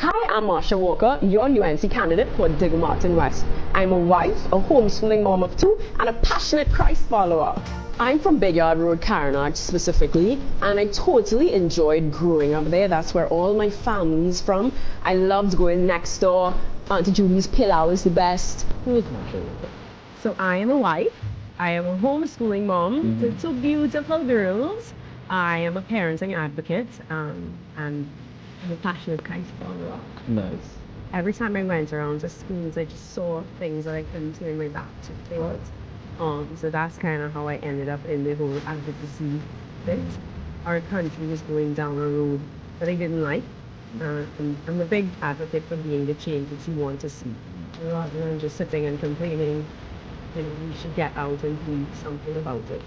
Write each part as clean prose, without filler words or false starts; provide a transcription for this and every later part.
Hi, I'm Marsha Walker, your UNC candidate for Digger Martin West. I'm a wife, a homeschooling mom of two, and a passionate Christ follower. I'm from Big Yard Road, Caranage specifically, and I totally enjoyed growing up there. That's where all my family's from. I loved going next door. Auntie Julie's pilau is the best. So I am a wife. I am a homeschooling mom to two beautiful girls. I am a parenting advocate, and I'm a passionate Christ follower. Nice. Every time I went around the schools, I just saw things that I couldn't turn my back to. So that's kind of how I ended up in the whole advocacy bit. Our country was going down a road that I didn't like. And I'm a big advocate for being the change that you want to see. Rather than just sitting and complaining, you should get out and do something about it.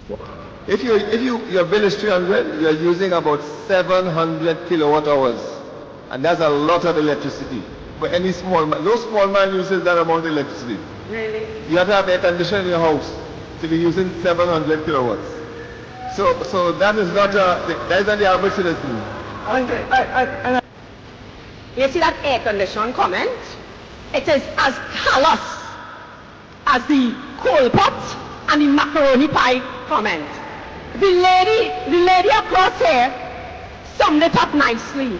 If your bill is 300, you're using about 700 kilowatt hours. And that's a lot of electricity. For any small man, no small man uses that amount of electricity. Really? You have to have air conditioning in your house to be using 700 kilowatts. So that is not that is not the average citizen. You see that air condition comment? It is as callous as the coal pot and the macaroni pie comment. The lady across here summed it up nicely.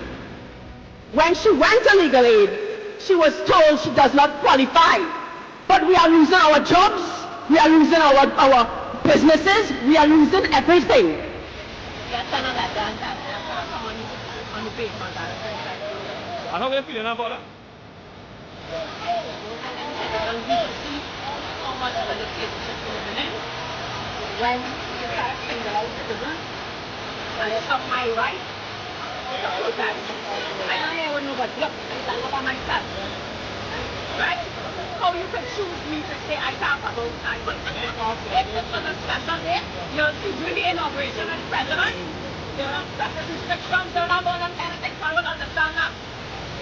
When she went to legal aid, she was told she does not qualify. But we are losing our jobs, we are losing our businesses, we are losing everything. I don't get feeling about that. When you start single out citizens, and it's not my right. I don't even know what look, I'm about myself. Right? How you can choose me to say I talk about time. If this was a special day, you'll see really inauguration as president. You know, special restrictions, they're not more than 10 and 6, I would understand that.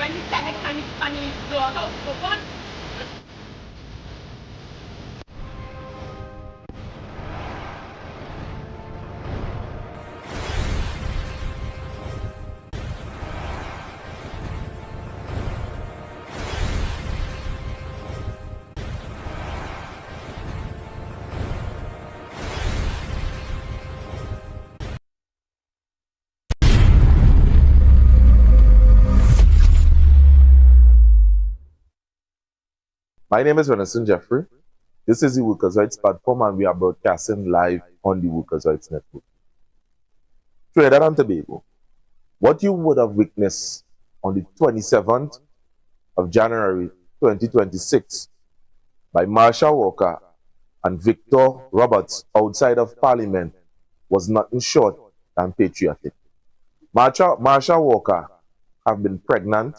When the Senate and the lower house open, My name is Renison Jeffrey. This is the Workers' Rights Platform, and we are broadcasting live on the Workers' Rights Network. Trinidad and Tobago, what you would have witnessed on the 27th of January 2026 by Marsha Walker and Victor Roberts outside of Parliament was nothing short than patriotic. Marsha Walker have been pregnant.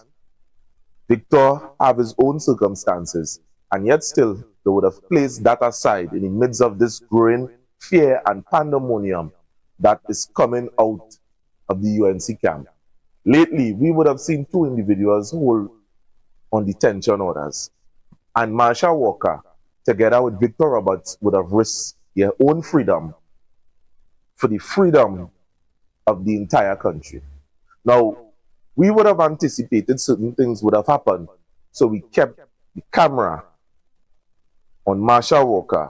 Victor have his own circumstances, and yet still they would have placed that aside in the midst of this growing fear and pandemonium that is coming out of the UNC camp. Lately, we would have seen two individuals hold on detention orders, and Marsha Walker, together with Victor Roberts, would have risked their own freedom for the freedom of the entire country. Now, we would have anticipated certain things would have happened, so we kept the camera on Marsha Walker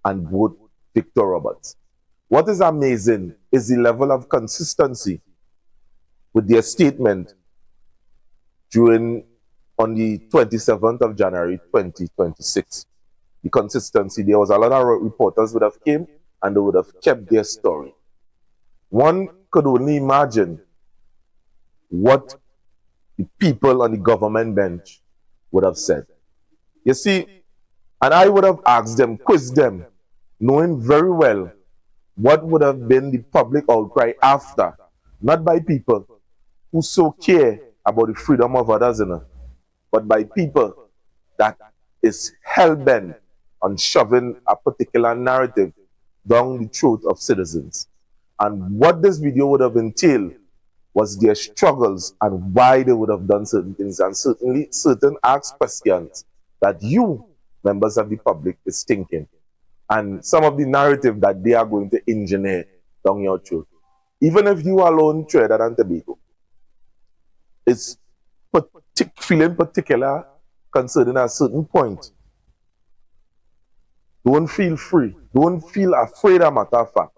and both Victor Roberts. What is amazing is the level of consistency with their statement on the 27th of January 2026. The consistency, there was a lot of reporters would have came and they would have kept their story. One could only imagine what the people on the government bench would have said. You see, and I would have asked them, quizzed them, knowing very well what would have been the public outcry after, not by people who so care about the freedom of others, but by people that is hell-bent on shoving a particular narrative down the throat of citizens. And what this video would have entailed was their struggles and why they would have done certain things, and certainly certain asked questions that you, members of the public, is thinking, and some of the narrative that they are going to engineer down your throat. Even if you alone Trinidad and Tobago, it's feeling particular concerning a certain point, don't feel free, don't feel afraid, a matter of fact,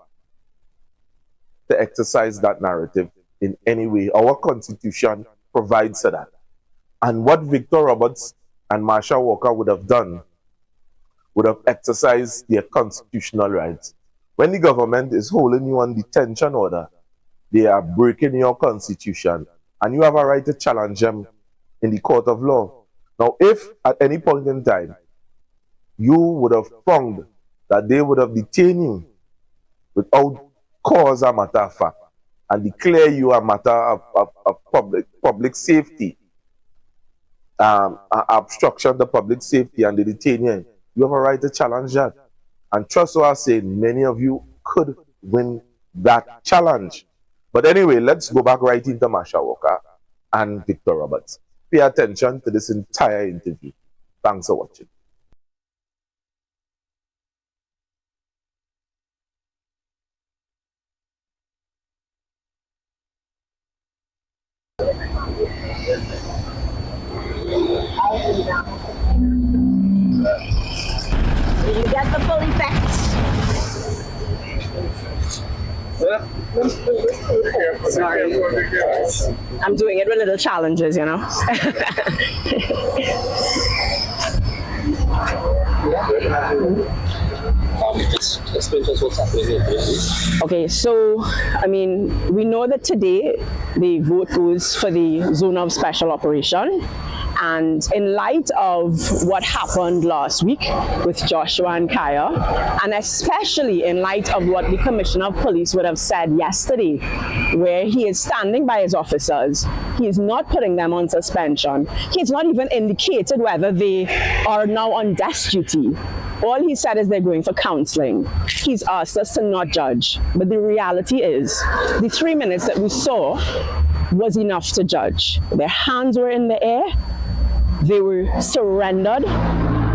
to exercise that narrative in any way. Our Constitution provides for that. And what Victor Roberts and Marsha Walker would have done, would have exercised their constitutional rights. When the government is holding you on detention order, they are breaking your constitution, and you have a right to challenge them in the court of law. Now, if at any point in time, you would have found that they would have detained you without cause, a matter of fact, and declare you a matter of public safety, obstruction to public safety, and they detain you, you have a right to challenge that. And trust what I say, many of you could win that challenge. But anyway, let's go back right into Marsha Walker and Victor Roberts. Pay attention to this entire interview. Thanks for watching. You get the full effects. Sorry. I'm doing it with little challenges, you know. Just explain to us what's happening here, please. Okay, so, I mean, we know that today the vote goes for the zone of special operation. And in light of what happened last week with Joshua and Kaya, and especially in light of what the Commissioner of Police would have said yesterday, where he is standing by his officers, he is not putting them on suspension. He's not even indicated whether they are now on desk duty. All he said is they're going for counseling. He's asked us to not judge. But the reality is, the 3 minutes that we saw was enough to judge. Their hands were in the air. They were surrendered.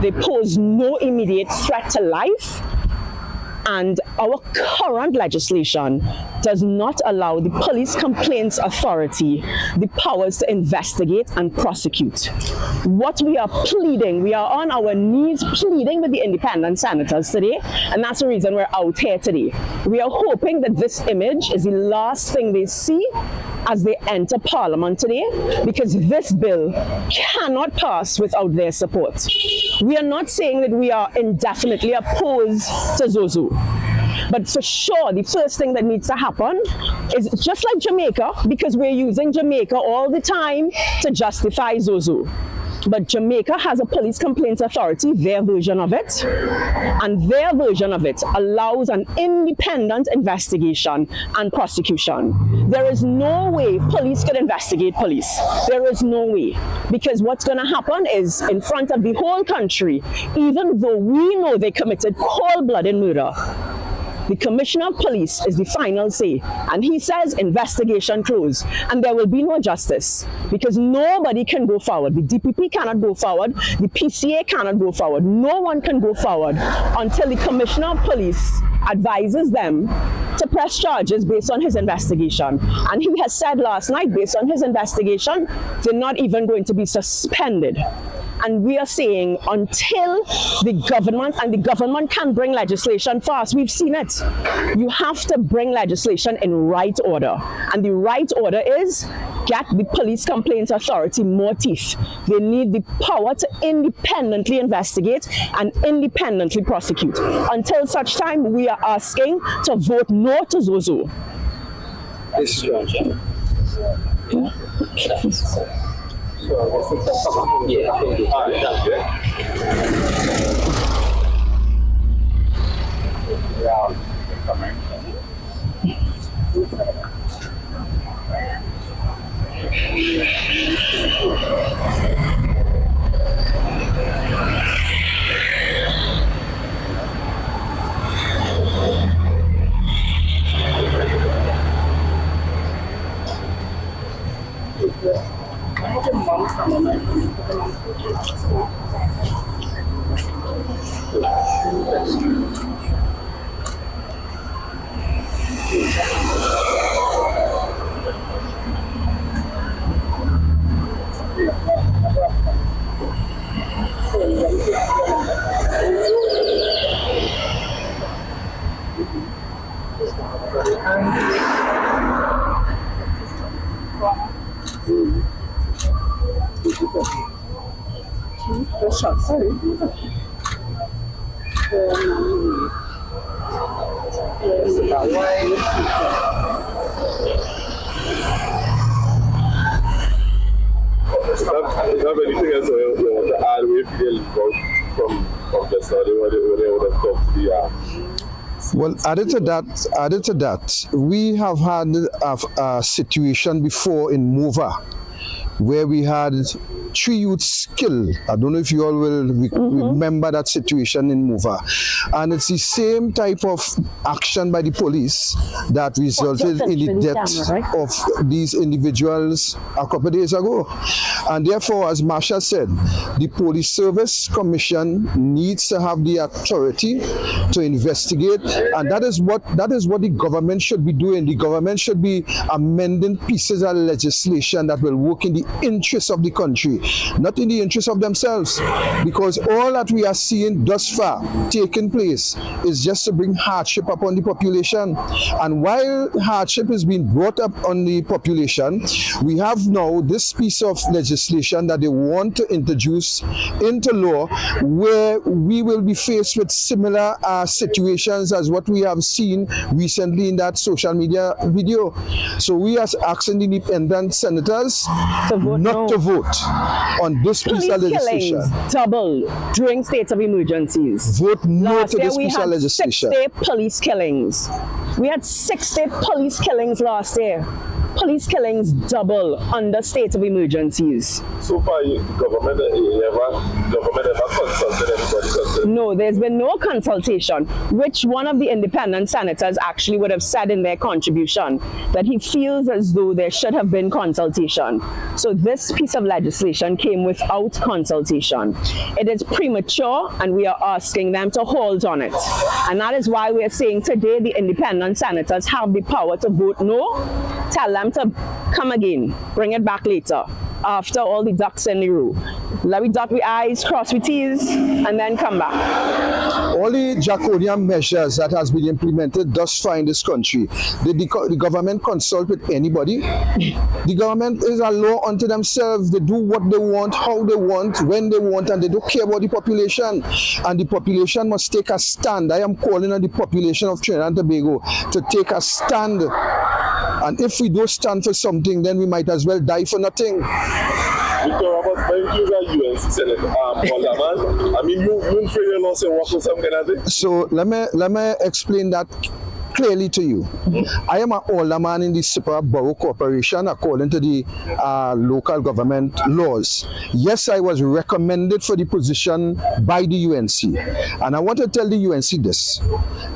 They posed no immediate threat to life. And our current legislation does not allow the Police Complaints Authority the powers to investigate and prosecute. What we are pleading, we are on our knees pleading with the independent senators today, and that's the reason we're out here today. We are hoping that this image is the last thing they see as they enter Parliament today, because this bill cannot pass without their support. We are not saying that we are indefinitely opposed to Zozu. But for sure, the first thing that needs to happen is just like Jamaica, because we're using Jamaica all the time to justify Zozu. But Jamaica has a police complaints authority, their version of it, and their version of it allows an independent investigation and prosecution. There is no way police could investigate police. There is no way. Because what's going to happen is, in front of the whole country, even though we know they committed cold-blooded murder, the Commissioner of Police is the final say, and he says investigation closed, and there will be no justice, because nobody can go forward. The DPP cannot go forward, the PCA cannot go forward, no one can go forward until the Commissioner of Police advises them to press charges based on his investigation. And he has said last night, based on his investigation, they're not even going to be suspended. And we are saying until the government can bring legislation fast, we've seen it. You have to bring legislation in right order. And the right order is get the Police Complaints Authority more teeth. They need the power to independently investigate and independently prosecute. Until such time, we are asking to vote no to Zozu. This is your agenda. Yeah, all right, that's good. Is there anything else you want to add with from the study where they would have talked to the Well, added to that, we have had a situation before in Mova where we had 3 youths killed. I don't know if you all will remember that situation in Mova. And it's the same type of action by the police that resulted in the death of these individuals a couple of days ago. And therefore, as Marsha said, the Police Service Commission needs to have the authority to investigate, and that is what the government should be doing. The government should be amending pieces of legislation that will work in the interest of the country, not in the interest of themselves, because all that we are seeing thus far taking place is just to bring hardship upon the population. And while hardship is being brought up on the population, we have now this piece of legislation that they want to introduce into law, where we will be faced with similar situations as what we have seen recently in that social media video. So we are asking the independent senators not to vote on this piece of legislation. Double during states of emergencies. Vote no to this piece of legislation. 6 state police killings. We had 6 state police killings last year. Police killings double under states of emergencies. So far, the government ever consulted everybody? No, there's been no consultation, which one of the independent senators actually would have said in their contribution that he feels as though there should have been consultation. So this piece of legislation came without consultation. It is premature, and we are asking them to hold on it. And that is why we are saying today the independent senators have the power to vote no. Tell them to come again, bring it back later, after all the ducks in the row. Let me dot with I's, cross with T's, and then come back. All the draconian measures that has been implemented thus far in this country, the government consult with anybody. The government is a law unto themselves. They do what they want, how they want, when they want, and they don't care about the population. And the population must take a stand. I am calling on the population of Trinidad and Tobago to take a stand. And if we don't stand for something, then we might as well die for nothing. Victor, about you UNC Senate, Alderman, I mean, you afraid you're not saying what for some kind of thing? So let me explain that clearly to you. I am an alderman in the Super Borough Corporation according to the local government laws. Yes, I was recommended for the position by the UNC. And I want to tell the UNC this.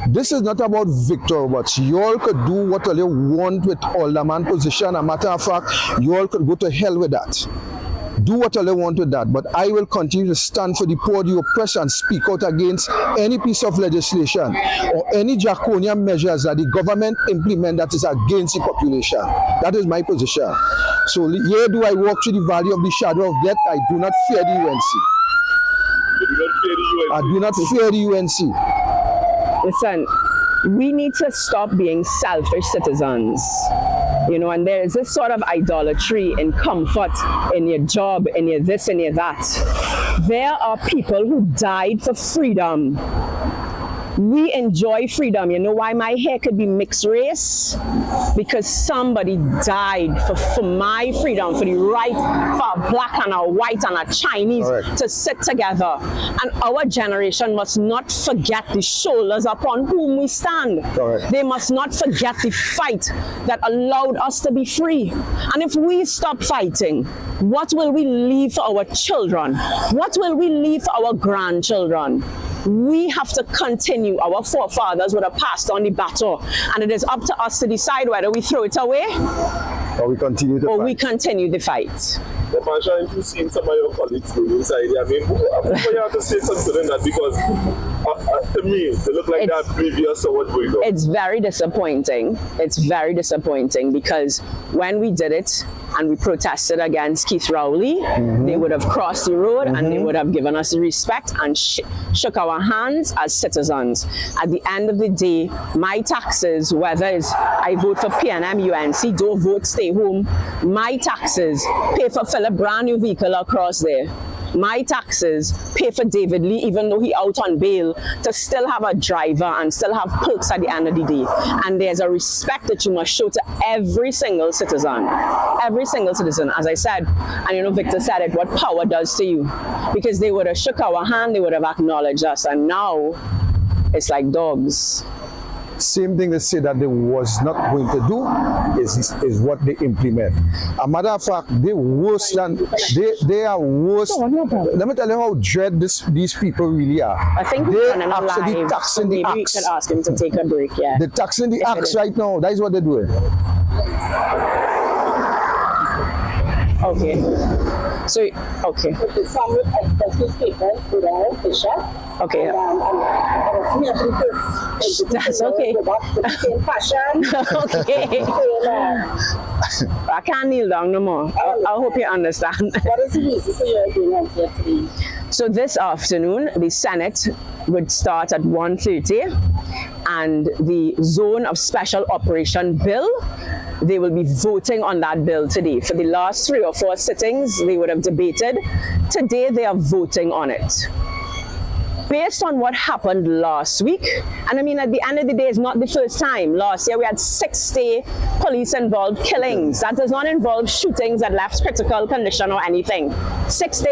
This is not about Victor Roberts. You all could do what you want with alderman position. A matter of fact, you all could go to hell with that. Do what I want with that, but I will continue to stand for the poor, the oppressed, and speak out against any piece of legislation or any draconian measures that the government implement that is against the population. That is my position. So here do I walk through the valley of the shadow of death. I do not fear the UNC. You do not fear the UNC? I do not fear the UNC. Listen, we need to stop being selfish citizens. You know, and there is this sort of idolatry in comfort, in your job, in your this and your that. There are people who died for freedom. We enjoy freedom. You know why my hair could be mixed race? Because somebody died for my freedom, for the right for a black and a white and a Chinese to sit together. And our generation must not forget the shoulders upon whom we stand. They must not forget the fight that allowed us to be free. And if we stop fighting, what will we leave for our children? What will we leave for our grandchildren? We have to continue. Our forefathers would have passed on the baton, and it is up to us to decide whether we throw it away or we continue the fight. But Marsha, if you've seen some of your colleagues go inside, I mean, what you have to say concerning that? Because to me, they look like they're previous to what we do. It's very disappointing. It's very disappointing because when we did it, and we protested against Keith Rowley, they would have crossed the road and they would have given us respect and shook our hands as citizens. At the end of the day, my taxes, whether it's I vote for PNM, UNC, don't vote, stay home, my taxes pay for fill a brand new vehicle across there. My taxes pay for David Lee, even though he out on bail, to still have a driver and still have perks at the end of the day. And there's a respect that you must show to every single citizen. Every single citizen, as I said, and you know Victor said it, what power does to you. Because they would have shook our hand, they would have acknowledged us, and now it's like dogs. Same thing they say that they was not going to do is what they implement. A matter of fact, they worse than they are worse. Let me tell you how dread these people really are. I think they're running actually live, taxing the maybe axe. we could ask him to take a break. Yeah, They're taxing the axe right now. That is what they're doing. Okay. So okay. Some expensive statements with our Fisher. Okay. That's okay. Same fashion. Okay. I can't kneel down no more. I hope you understand. What is the reason for your doing here today? So this afternoon, the Senate would start at 1:30, and the Zone of Special Operation Bill, they will be voting on that bill today. For the last 3 or 4 sittings, they would have debated. Today, they are voting on it. Based on what happened last week, and I mean, at the end of the day, it's not the first time. Last year, we had 60 police-involved killings. That does not involve shootings that left critical condition or anything. 60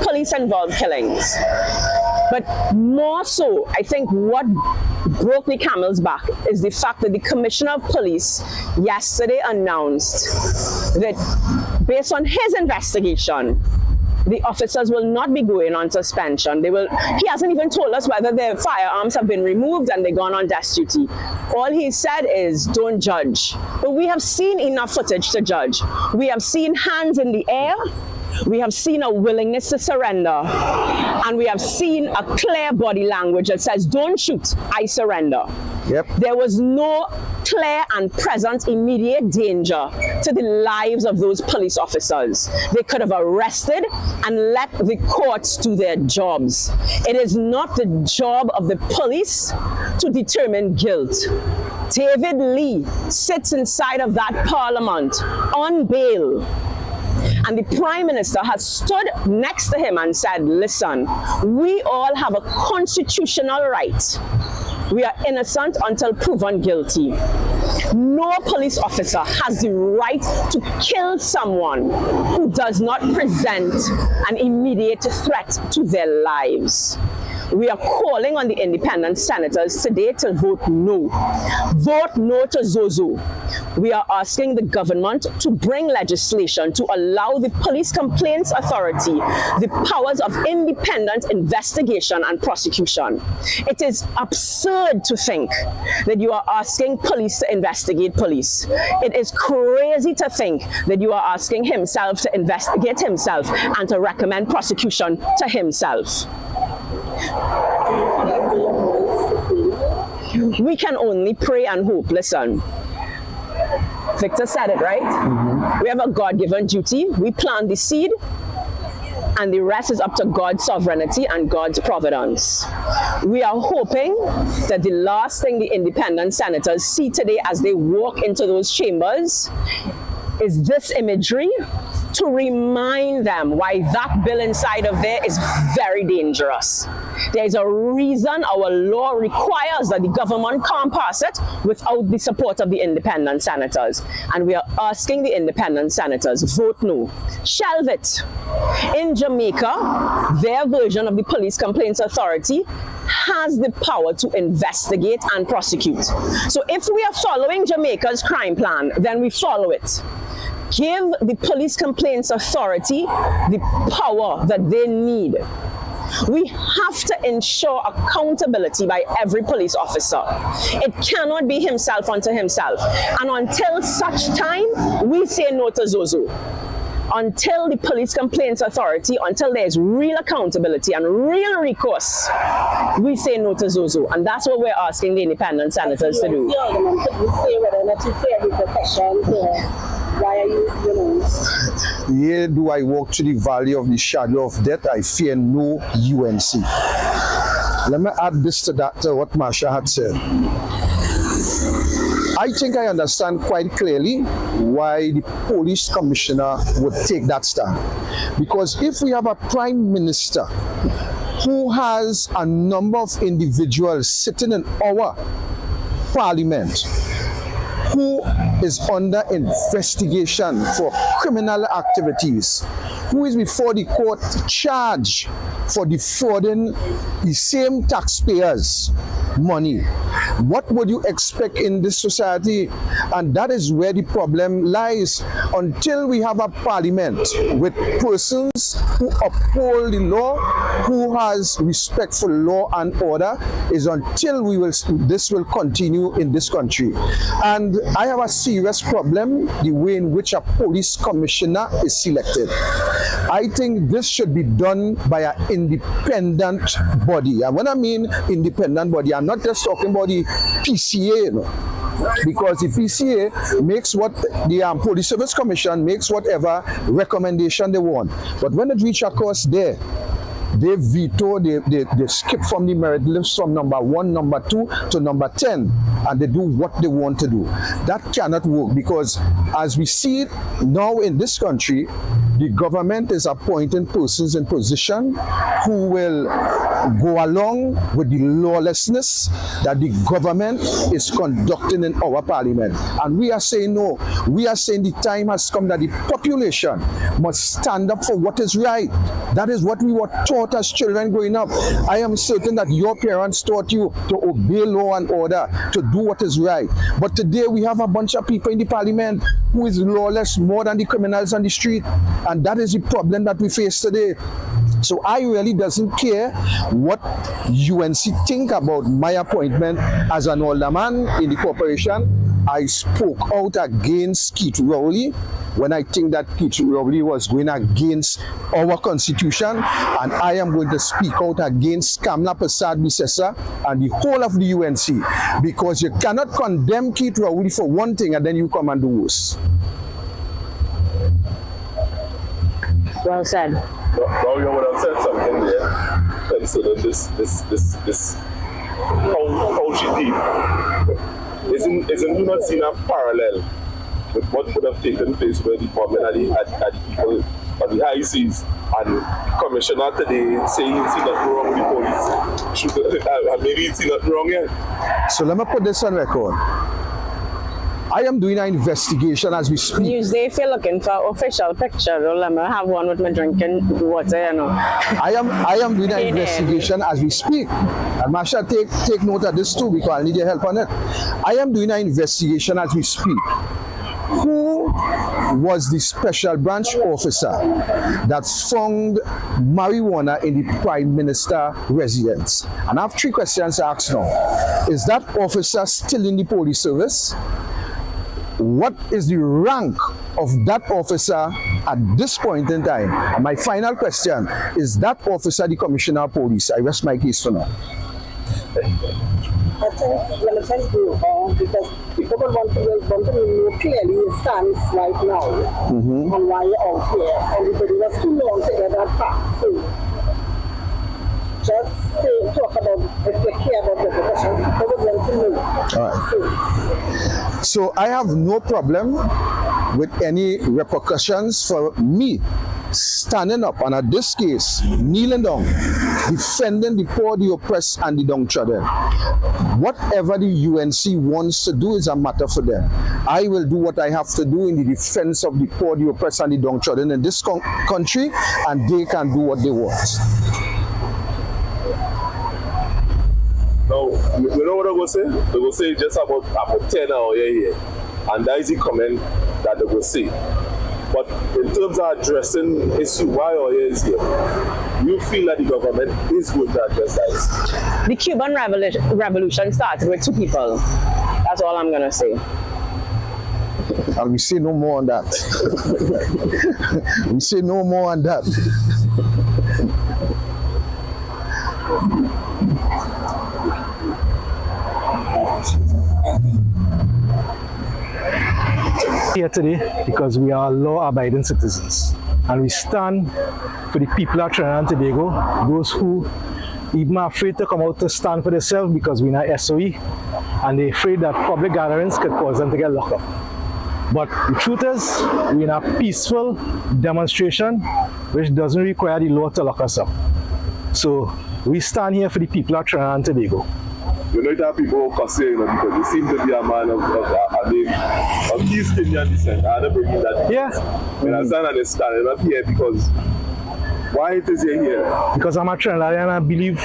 police-involved killings. But more so, I think what broke the camel's back is the fact that the Commissioner of Police yesterday announced that based on his investigation, the officers will not be going on suspension. He hasn't even told us whether their firearms have been removed and they're gone on desk duty. All he said is, don't judge. But we have seen enough footage to judge. We have seen hands in the air. We have seen a willingness to surrender. And we have seen a clear body language that says, don't shoot, I surrender. Yep. There was no clear and present immediate danger to the lives of those police officers. They could have arrested and let the courts do their jobs. It is not the job of the police to determine guilt. David Lee sits inside of that parliament on bail. And the Prime Minister has stood next to him and said, listen, we all have a constitutional right. We are innocent until proven guilty. No police officer has the right to kill someone who does not present an immediate threat to their lives. We are calling on the independent senators today to vote no. Vote no to Zozu. We are asking the government to bring legislation to allow the Police Complaints Authority the powers of independent investigation and prosecution. It is absurd to think that you are asking police to investigate police. It is crazy to think that you are asking himself to investigate himself and to recommend prosecution to himself. We can only pray and hope. Listen, Victor said it, right? We have a God-given duty. We plant the seed, and the rest is up to God's sovereignty and God's providence. We are hoping that the last thing the independent senators see today as they walk into those chambers is this imagery to remind them why that bill inside of there is very dangerous. There's a reason our law requires that the government can't pass it without the support of the independent senators. And we are asking the independent senators, vote no. Shelve it. In Jamaica, their version of the Police Complaints Authority has the power to investigate and prosecute. So if we are following Jamaica's crime plan, then we follow it. Give the Police Complaints Authority the power that they need. We have to ensure accountability by every police officer. It cannot be himself unto himself. And until such time, we say no to Zozu. until the Police Complaints Authority, until there's real accountability and real recourse, we say no to Zozu. And that's what we're asking the independent senators to do. The argument, could you say whether or not you fear repercussions, or why are you, Here do I walk through the valley of the shadow of death, I fear no UNC. Let me add this to that, to what Marsha had said. I think I understand quite clearly why the police commissioner would take that stand. Because if we have a prime minister who has a number of individuals sitting in our parliament who is under investigation for criminal activities, who is before the court charged for defrauding the same taxpayers' money, what would you expect in this society? And that is where the problem lies. Until we have a parliament with persons who uphold the law, who has respect for law and order, is until this will continue in this country. And I have a serious problem the way in which a police commissioner is selected. I think this should be done by an independent body. And when I mean independent body, I'm not just talking about the PCA, because the PCA makes what the Police Service Commission makes whatever recommendation they want. But when it reaches across there, they veto, they skip from the merit list from number 1, number 2 to number 10, and they do what they want to do. That cannot work, because as we see it now in this country, the government is appointing persons in position who will go along with the lawlessness that the government is conducting in our parliament. And we are saying no. We are saying the time has come that the population must stand up for what is right. That is what we were taught as children growing up. I am certain that your parents taught you to obey law and order, to do what is right. But today we have a bunch of people in the parliament who is lawless more than the criminals on the street. And that is the problem that we face today. So I really doesn't care what UNC think about my appointment as an alderman in the corporation. I spoke out against Keith Rowley when I think that Keith Rowley was going against our constitution, and I am going to speak out against Kamla Prasad Bisesa and the whole of the UNC, because you cannot condemn Keith Rowley for one thing and then you come and do worse. Well said. Now you would have said something there. And so that this how she did. Isn't you not seen a parallel with what would have taken place where the government had people on the high seas, and commissioner today saying he's seen nothing wrong with the police. Maybe he's seen nothing wrong yet. So let me put this on record. I am doing an investigation as we speak. Usually if you're looking for official picture, let me have one with me drinking water, you know. I am doing an investigation as we speak. And Marsha, take note of this too, because I need your help on it. I am doing an investigation as we speak. Who was the special branch officer that found marijuana in the Prime Minister residence? And I have 3 questions to ask now. Is that officer still in the police service? What is the rank of that officer at this point in time? And my final question, is that officer the Commissioner of Police? I rest my case for now. I think when it has been wrong, because people want to know clearly your stance right now and why you're out here. Everybody was too long to get that fact. So just talk about if you care about the profession, people would want to know. All right. So I have no problem with any repercussions for me standing up, and at this case, kneeling down, defending the poor, the oppressed, and the downtrodden. Whatever the UNC wants to do is a matter for them. I will do what I have to do in the defense of the poor, the oppressed, and the downtrodden in this country, and they can do what they want. Now, you know what I'm going to say? They're going to say just about 10 hours here. And that is the comment that they will say. But in terms of addressing issue, why Oye is here, you feel that the government is going to address that? The Cuban Revolution started with 2 people. That's all I'm going to say. And we say no more on that. We say no more on that. Here today because we are law-abiding citizens and we stand for the people of Trinidad and Tobago, those who even are afraid to come out to stand for themselves because we're not SOE and they're afraid that public gatherings could cause them to get locked up. But the truth is, we're in a peaceful demonstration which doesn't require the law to lock us up. So we stand here for the people of Trinidad and Tobago. You know, that people cuss you, because you seem to be a man of East Kenyan descent. I don't bring that. Yeah. You understand? And I'm not here because why it is here? Because I'm a Trinidadian and I believe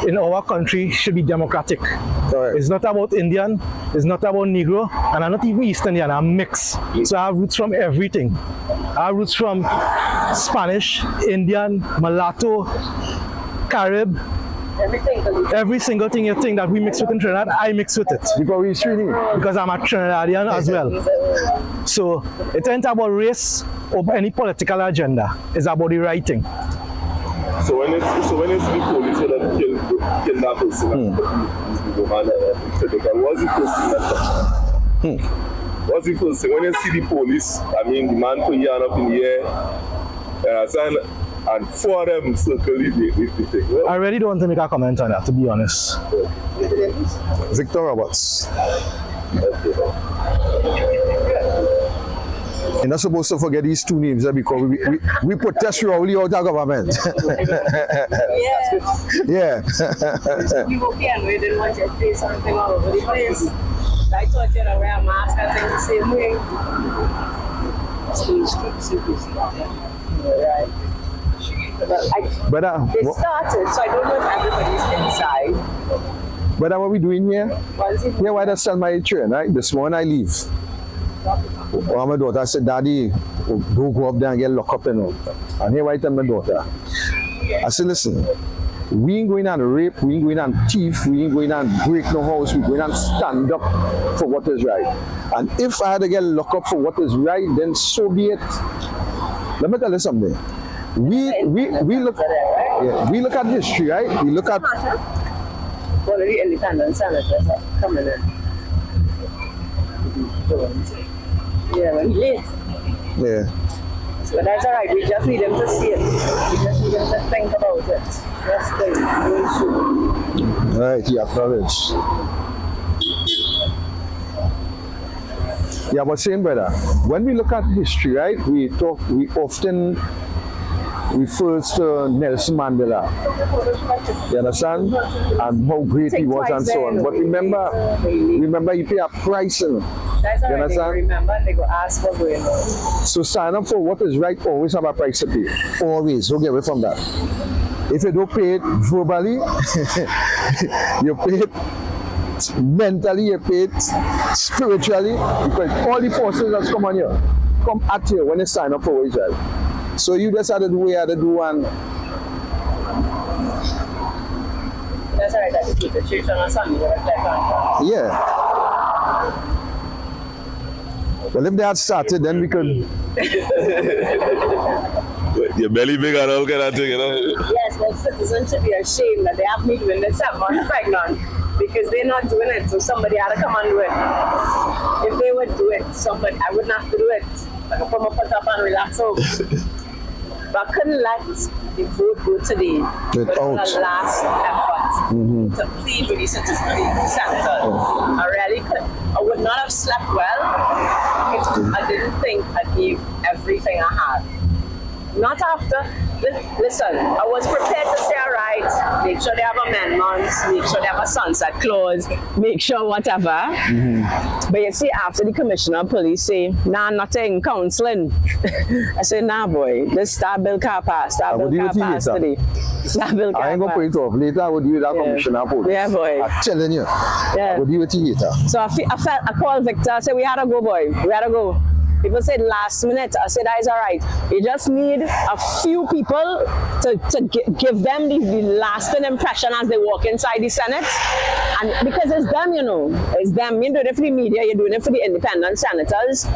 in our country should be democratic. Correct. It's not about Indian, it's not about Negro, and I'm not even East Indian, I'm mixed. So I have roots from everything. I have roots from Spanish, Indian, Mulatto, Carib. Every single thing you think that we mix with in Trinidad, I mix with it. Because we're Trinidad. Because I'm a Trinidadian as well. So it ain't about race or any political agenda. It's about the right thing. So when it's the police that kill that person, what's the first thing that What's the first thing? When you see the police, I mean the man put your hand up in the air, and four of them circle the thing. Well, I really don't want to make a comment on that, to be honest. Victor Roberts. You're not supposed to forget these two names because we protest throughout our government. Yeah. You okay and we didn't want you to say something all over the place. I thought you would wear a mask and think the same way. Right. But It started, so I don't know if everybody's inside. what are we doing here? Yeah, why I sell my train, right? This morning I leave. Well, my daughter said, Daddy, don't go up there and get locked up, you know. And here I tell my daughter, I said, listen, we ain't going and rape, we ain't going and thief, we ain't going and break no house, we're going and stand up for what is right. And if I had to get locked up for what is right, then so be it. Let me tell you something. We look at history, right? We look at One of the independent senators coming in. Yeah, when he late. yeah. But that's all right. We just need him to see it. We just need him to think about it. That's the issue. All right, he acknowledged. Yeah, but same brother. When we look at history, right, we often refers to Nelson Mandela. You understand? And how great he was and so on. But remember he paid a price. That's all you right. understand? They remember they go ask for going on. So stand up for what is right, always have a price to pay. Always. Don't get away from that. If you don't pay it verbally, you pay it mentally, you pay it spiritually, because all the forces that come on you, come at you when you sign up for what is right. So you just had to do what you had to do, and that's all right. That's the church on a Sunday. yeah. Well, if they had started, then we could. your belly big and all kind of thing, you know? Yes, but citizens should be ashamed that they have me doing this 7 months pregnant because they're not doing it, so somebody had to come and do it. If they would do it, I wouldn't have to do it. I could put my foot up and relax out. But I couldn't let the vote go today without a last effort to plead with the citizens, the senators. I really could. I would not have slept well if I didn't think I gave everything I had. Not after. Listen, I was prepared to say, all right, make sure they have amendments, make sure they have a sunset clause, make sure whatever. But you see, after the commissioner of police say, nah, nothing, counseling. I said, nah, boy, this Star Bill car pass. Star Bill car pass today. Star Bill car pass. I ain't going to put it off. Later, I will deal with that commissioner of police. Yeah, boy. I'm telling you. Yeah. I will deal with it later. So I called Victor, I said, we had to go, boy. We had to go. People said last minute. I said, that is all right. You just need a few people to give them the lasting impression as they walk inside the Senate. And because it's them, you know, it's them. You're doing it for the media, you're doing it for the independent senators.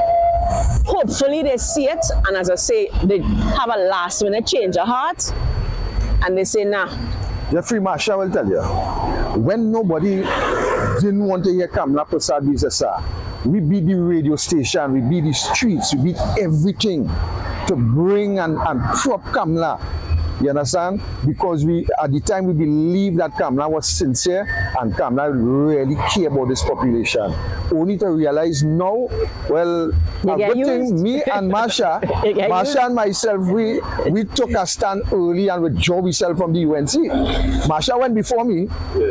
Hopefully they see it, and as I say, they have a last minute change of heart, and they say, nah. Jeffrey, Marsha will tell you, when nobody didn't want to hear Kamala Prasad Bizesa, we beat the radio station, we beat the streets, we beat everything to bring and prop Kamala. You understand? Because we, at the time, we believed that Kamala was sincere and Kamala really cared about this population. Only to realize now, well, a good thing, me and Marsha, and myself, we took a stand early and withdrew ourselves from the UNC. Marsha went before me,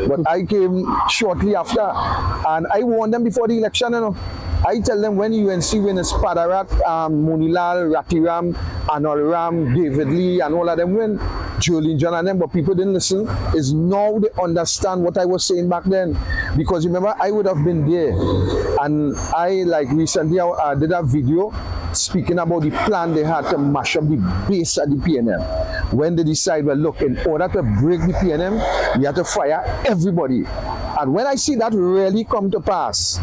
but I came shortly after. And I warned them before the election, you know. I tell them when UNC win is Padarat, Monilal, Ratiram, Anolram, David Lee, and all of them win, Jolene John and them, but people didn't listen. Is now they understand what I was saying back then. Because remember, I would have been there. And I, like recently, I did a video speaking about the plan they had to mash up the base at the PNM. When they decide, well, look, in order to break the PNM, you have to fire everybody. And when I see that really come to pass,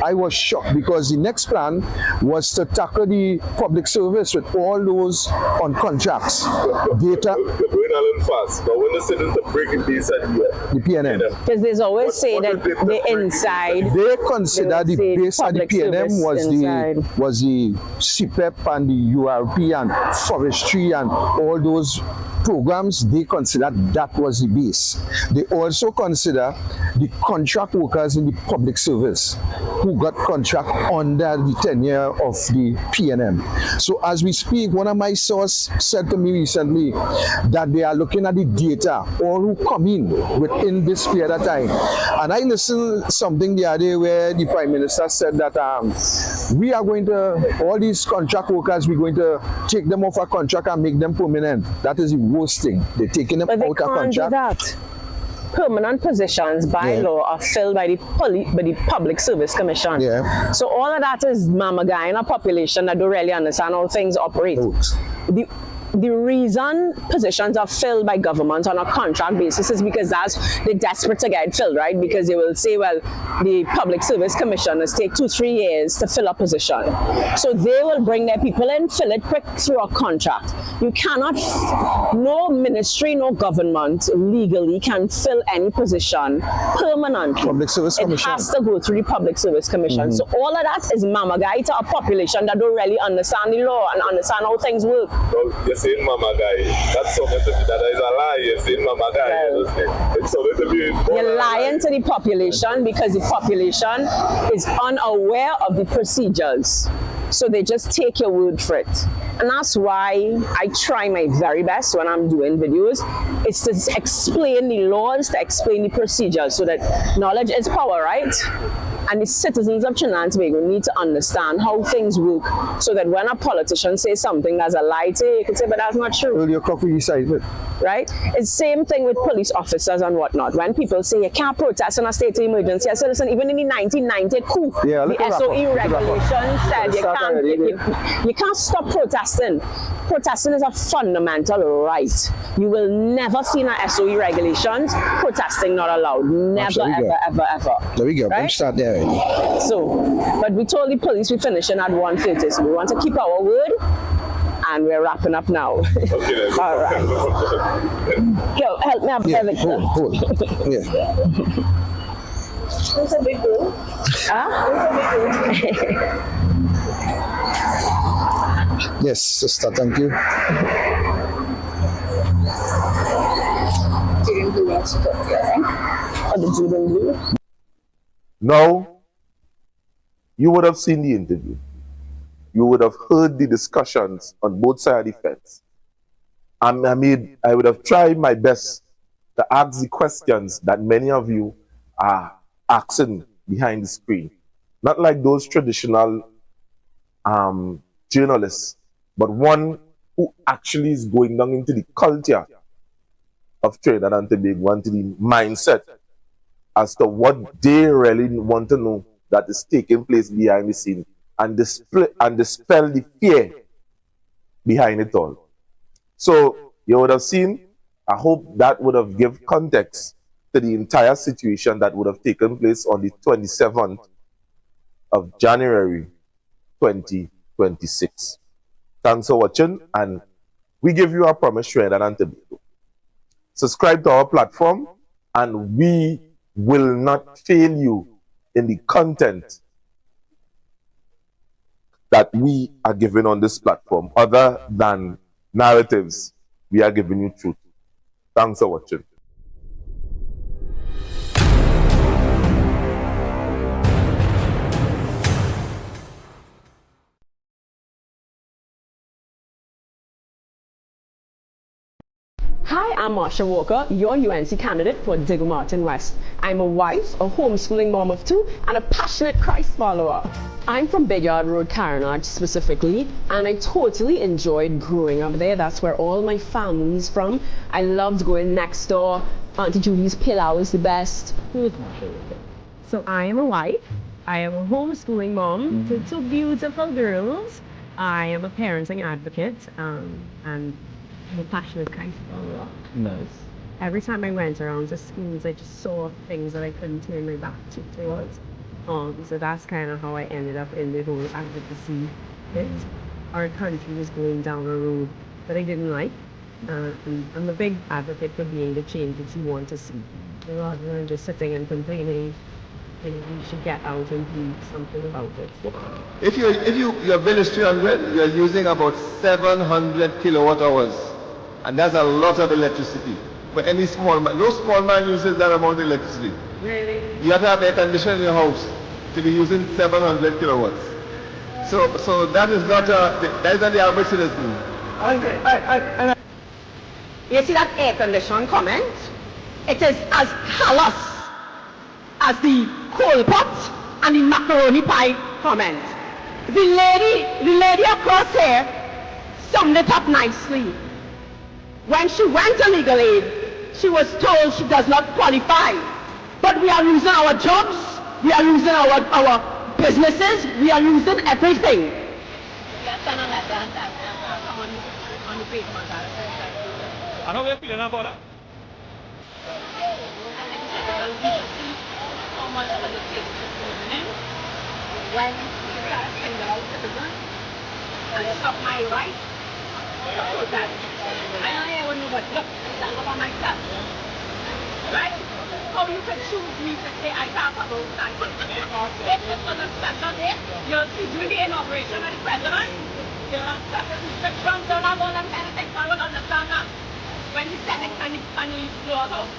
I was shocked because the next plan was to tackle the public service with all those on contracts. Data. You're going a little fast, but when they said to break the base at the PNM. Because they always say that the inside. They consider the base at the PNM was the CPEP and the URP and forestry and all those programs. They consider that was the base. They also consider the contract workers in the public service who got contract under the tenure of the PNM. So as we speak, one of my sources said to me recently that they are looking at the data, all who come in within this period of time. And I listened something the other day where the Prime Minister said that we are going to, all these contract workers, we're going to take them off a contract and make them permanent. That is the worst thing. They're taking them out of contract. Do that. Permanent positions by law are filled by the Public Service Commission. Yeah. So all of that is mama guy in a population that don't really understand how things operate. The reason positions are filled by government on a contract basis is because they're desperate to get it filled, right? Because they will say, well, the Public Service Commissioners take 2-3 years to fill a position. So they will bring their people in, fill it quick through a contract. You cannot, no ministry, no government legally can fill any position permanently. Public Service Commission. It has to go through the Public Service Commission. So all of that is mama guy to a population that don't really understand the law and understand how things work. Saying mama guy, that's something to me that is a lie. You're saying mama guy. It's something to be. You're lying to the population because the population is unaware of the procedures. So they just take your word for it. And that's why I try my very best when I'm doing videos, is to explain the laws, to explain the procedures so that knowledge is power, right? And the citizens of Trinidad and Tobago need to understand how things work so that when a politician says something that's a lie, you can say, but that's not true. Well, you're copying side, right? It's the same thing with police officers and whatnot. When people say you can't protest in a state of emergency, I said, listen, even in the 1990 coup, the SOE regulations said you can't stop protesting. Protesting is a fundamental right. You will never see in a SOE regulations protesting not allowed. Never, ever. There we go. Right? Don't start there. So, but we told the police we're finishing at 1:30, so we want to keep our word. And we're wrapping up now. Okay, then. All right. Yo, help me up, Victor. Hold. Yeah. Who's a big girl? Huh? Who's a big girl? Yes, sister, thank you. Now, you would have seen the interview. You would have heard the discussions on both sides of the fence. I would have tried my best to ask the questions that many of you are asking behind the screen. Not like those traditional journalists, but one who actually is going down into the culture of Trinidad and Tobago, into the mindset as to what they really want to know that is taking place behind the scene and dispel the fear behind it all. So you would have seen, I hope that would have given context to the entire situation that would have taken place on the 27th of January 2026. Thanks for watching, and we give you a promise, Trinidad and Tobago. Subscribe to our platform, and we will not fail you in the content that we are giving on this platform. Other than narratives, we are giving you truth. Thanks for watching. Hi, I'm Marsha Walker, your UNC candidate for Diggle Martin West. I'm a wife, a homeschooling mom of 2, and a passionate Christ follower. I'm from Big Yard Road, Carenage specifically, and I totally enjoyed growing up there. That's where all my family's from. I loved going next door. Auntie Julie's pillow is the best. So I am a wife. I am a homeschooling mom to 2 beautiful girls. I am a parenting advocate, and I'm a passionate Christ follower. Nice. Every time I went around to schools, I just saw things that I couldn't turn my back towards. So that's kind of how I ended up in the whole advocacy bit. Our country was going down a road that I didn't like. And I'm a big advocate for being the change that you want to see. Rather than just sitting and complaining, you should get out and do something about it. If your bill is 300, you're using about 700 kilowatt hours. And that's a lot of electricity. But any small man, no small man uses that amount of electricity. Really? You have to have air conditioning in your house to be using 700 kilowatts. So that is not the average citizen. Okay. You see that air condition comment? It is as callous as the coal pot and the macaroni pie comment. The lady across here summed it up nicely. When she went to legal aid, she was told she does not qualify. But we are losing our jobs, we are losing our businesses, we are losing everything. I know we're feeling about that. When you got a single citizen, and it's not my right, I don't know what look about myself. Right? How you can choose me to say I talk about that? This is for the special day. You're doing the inauguration of the president. You're not certain restrictions, you're not all them kind of things. I don't understand that. When you set it and you blow out